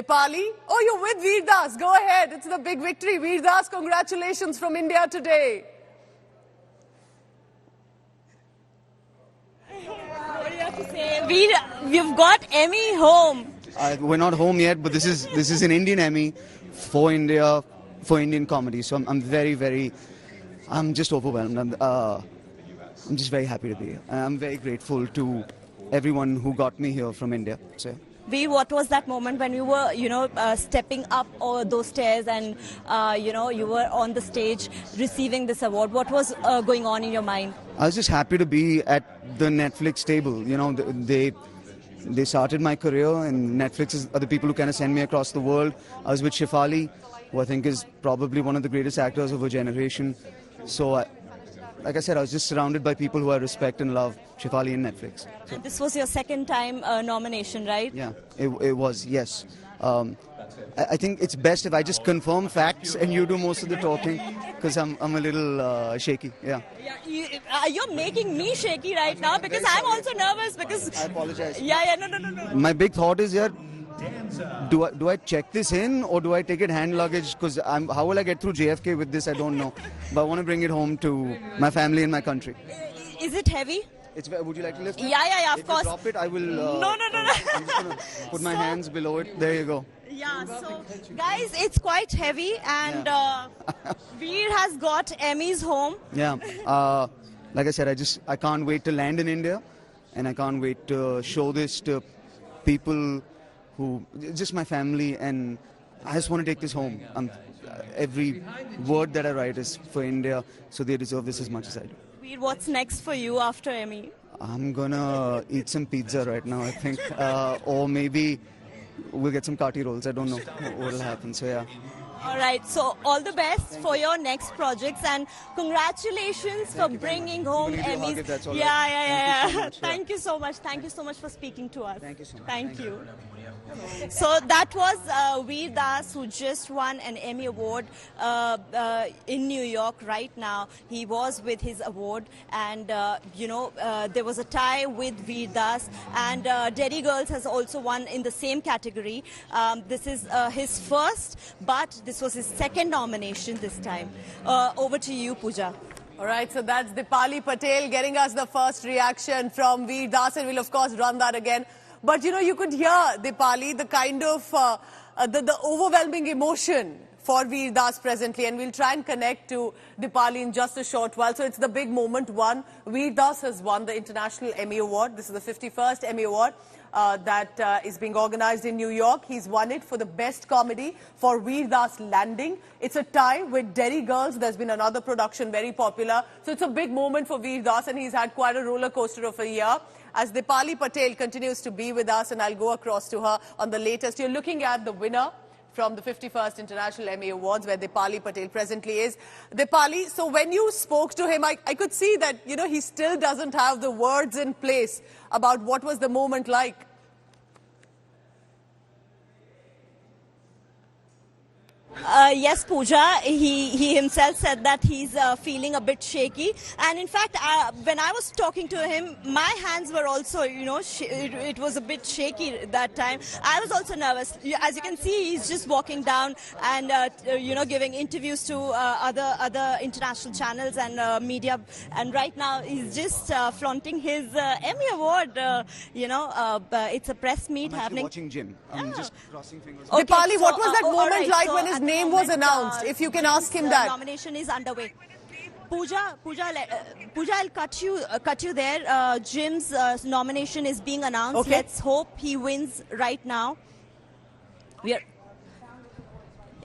Dipali. Oh, you're with Veer Das. Go ahead. It's the big victory. Veer Das, congratulations from India today. What do you have to say? We've got Emmy home. We're not home yet, but this is an Indian Emmy for India, for Indian comedy. So I'm just overwhelmed. I'm just very happy to be here. I'm very grateful to everyone who got me here from India. So. Veer, what was that moment when you were, stepping up all those stairs and, you were on the stage receiving this award? What was going on in your mind? I was just happy to be at the Netflix table. You know, they started my career, and Netflix are the people who kind of send me across the world. I was with Shefali, who I think is probably one of the greatest actors of a generation. So, like I said, I was just surrounded by people who I respect and love, Shefali and Netflix. So. And this was your second time nomination, right? Yeah, it was, yes. I think it's best if I just confirm facts and you do most of the talking, because I'm a little shaky, yeah. You're making me shaky right now because I'm also nervous because... I apologize. Yeah, no. My big thought is, do I check this in or do I take it hand luggage? Because how will I get through JFK with this? I don't know. But I want to bring it home to my family and my country. Is it heavy? Would you like to lift it? Yeah, of course. If you drop it, I will... No. I'm just going to put my hands below it. There you go. Yeah, so guys, it's quite heavy, and Veer has got Emmys home. Yeah, like I said, I can't wait to land in India, and I can't wait to show this to people who, just my family, and I just want to take this home. Every word that I write is for India, so they deserve this as much as I do. Veer, what's next for you after Emmy? I'm gonna eat some pizza right now, I think, or maybe we'll get some kati rolls. I don't know what will happen. So yeah. All right. So all the best for your next projects, and congratulations for bringing home Emmys. Yeah. Thank you so much. Thank you so much for speaking to us. Thank you so much. Thank you. So that was Veer Das, who just won an Emmy Award in New York right now. He was with his award, and there was a tie with Veer Das, and Derry Girls has also won in the same category. This is his first, but this was his second nomination this time. Over to you, Pooja. All right, so that's Dipali Patel getting us the first reaction from Veer Das, and we'll of course run that again. But you could hear, Dipali, the kind of the overwhelming emotion for Veer Das presently, and we'll try and connect to Dipali in just a short while. So it's the big moment one. Veer Das has won the International Emmy Award. This is the 51st Emmy Award that is being organized in New York. He's won it for the best comedy for Veer Das Landing. It's a tie with Derry Girls. There's been another production very popular. So it's a big moment for Veer Das, and he's had quite a roller coaster of a year. As Dipali Patel continues to be with us, and I'll go across to her on the latest. You're looking at the winner from the 51st International Emmy Awards, where Dipali Patel presently is. Dipali, so when you spoke to him, I could see that, he still doesn't have the words in place about what was the moment like. Yes, Pooja, he himself said that he's feeling a bit shaky. And in fact, when I was talking to him, my hands were also, it was a bit shaky that time. I was also nervous. As you can see, he's just walking down and, giving interviews to other international channels and media. And right now, he's just flaunting his Emmy Award. It's a press meet happening. Watching Jim. I'm just crossing fingers. Okay, Dipali, what was that moment like when his name was announced? If you can ask him that. Nomination is underway. Pooja, I'll cut you there. Jim's nomination is being announced. Okay. Let's hope he wins right now. It's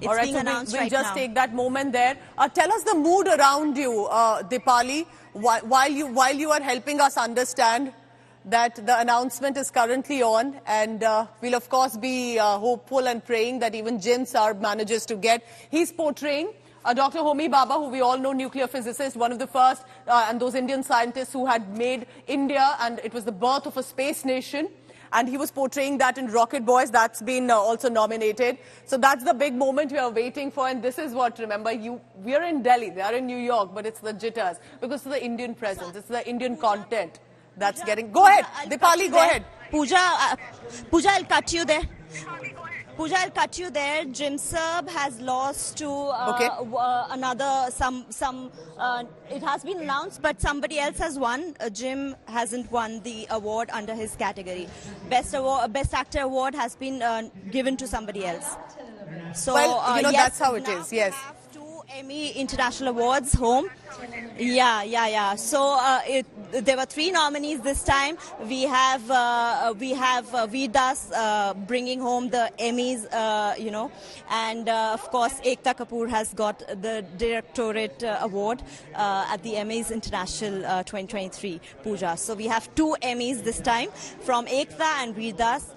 all right, being so announced we'll right just now. take that moment there. Tell us the mood around you, Dipali, while you are helping us understand that the announcement is currently on, and we'll of course be hopeful and praying that even Jim Sarbh manages to get. He's portraying Dr. Homi Bhabha, who we all know, nuclear physicist, one of the first and those Indian scientists who had made India, and it was the birth of a space nation. And he was portraying that in Rocket Boys. That's been also nominated. So that's the big moment we are waiting for. And this is what, remember, we are in Delhi, they are in New York, but it's the jitters because of the Indian presence, it's the Indian content that's getting... Go ahead, Dipali, go ahead. Pooja, I'll cut you there. Pooja, I'll cut you there. Jim Serb has lost to another it has been announced, but somebody else has won. Jim hasn't won the award under his category. Best actor award has been given to somebody else. So well, yes, that's how it is. Yes. Emmy International Awards home. Yeah. So there were 3 nominees this time. We have Veer Das bringing home the Emmys, and of course Ekta Kapoor has got the Directorate Award at the Emmys International 2023, Pooja. So we have 2 Emmys this time from Ekta and Veer Das.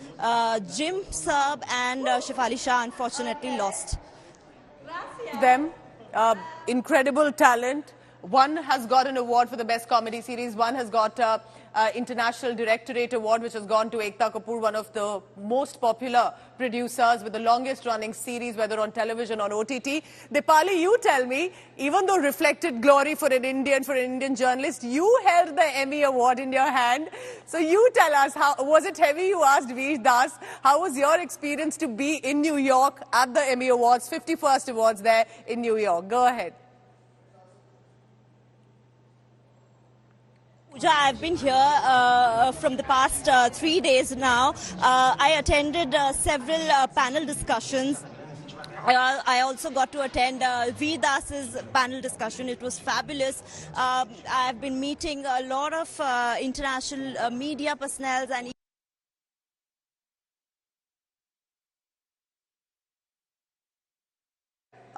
Jim Serb and Shefali Shah unfortunately lost. Them. Incredible talent. One has got an award for the best comedy series. One has got International Directorate Award, which has gone to Ekta Kapoor, one of the most popular producers with the longest running series, whether on television or OTT. Dipali, you tell me, even though Reflected Glory for an Indian journalist, you held the Emmy Award in your hand. So you tell us, how was it heavy? You asked Veer Das. How was your experience to be in New York at the Emmy Awards, 51st Awards there in New York? Go ahead. Pooja, I've been here from the past 3 days now. I attended several panel discussions. I also got to attend Veer Das's panel discussion. It was fabulous. I've been meeting a lot of international media personnel and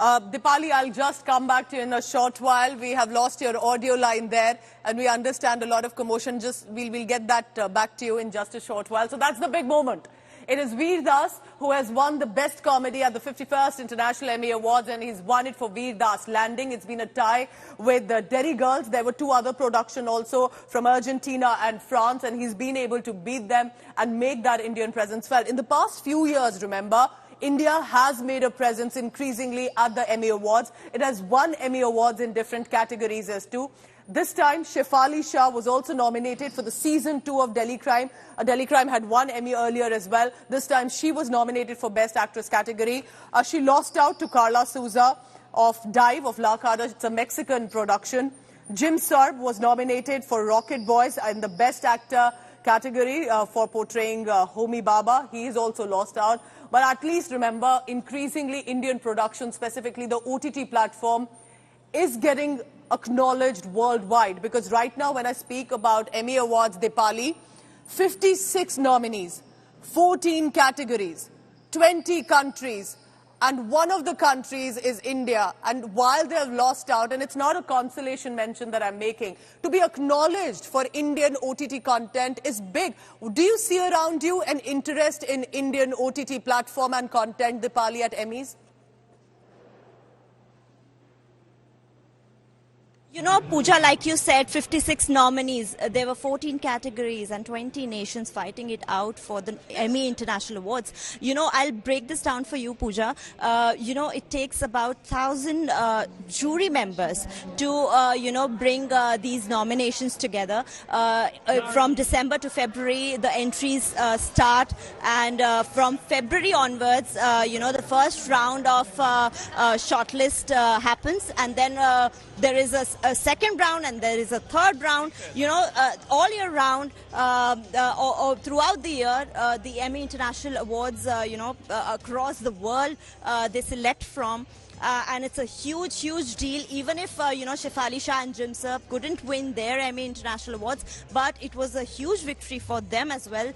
Dipali, I'll just come back to you in a short while. We have lost your audio line there, and we understand a lot of commotion. We'll get that back to you in just a short while. So that's the big moment. It is Veer Das who has won the best comedy at the 51st International Emmy Awards, and he's won it for Veer Das Landing. It's been a tie with the Derry Girls. There were 2 other productions also from Argentina and France, and he's been able to beat them and make that Indian presence felt. In the past few years, remember, India has made a presence increasingly at the Emmy Awards. It has won Emmy Awards in different categories as too. This time, Shefali Shah was also nominated for the season 2 of Delhi Crime. Delhi Crime had won Emmy earlier as well. This time, she was nominated for Best Actress category. She lost out to Carla Souza of Dive of La Cara. It's a Mexican production. Jim Serb was nominated for Rocket Boys in the Best Actor category for portraying Homi Baba. He is also lost out. But at least remember, increasingly Indian production, specifically the OTT platform, is getting acknowledged worldwide. Because right now when I speak about Emmy Awards, Dipali, 56 nominees, 14 categories, 20 countries, and one of the countries is India. And while they have lost out, and it's not a consolation mention that I'm making, to be acknowledged for Indian OTT content is big. Do you see around you an interest in Indian OTT platform and content, Dipali, at Emmys? You know, Pooja, like you said, 56 nominees. There were 14 categories and 20 nations fighting it out for the Emmy International Awards. You know, I'll break this down for you, Pooja. You know, it takes about 1,000 jury members to, bring these nominations together. From December to February, the entries start. And from February onwards, the first round of shortlist happens. And then there is a second round and there is a third round. All year round, or throughout the year, the Emmy International Awards, across the world, they select from. And it's a huge, huge deal, even if, Shefali Shah and Jim Serb couldn't win their Emmy International Awards, but it was a huge victory for them as well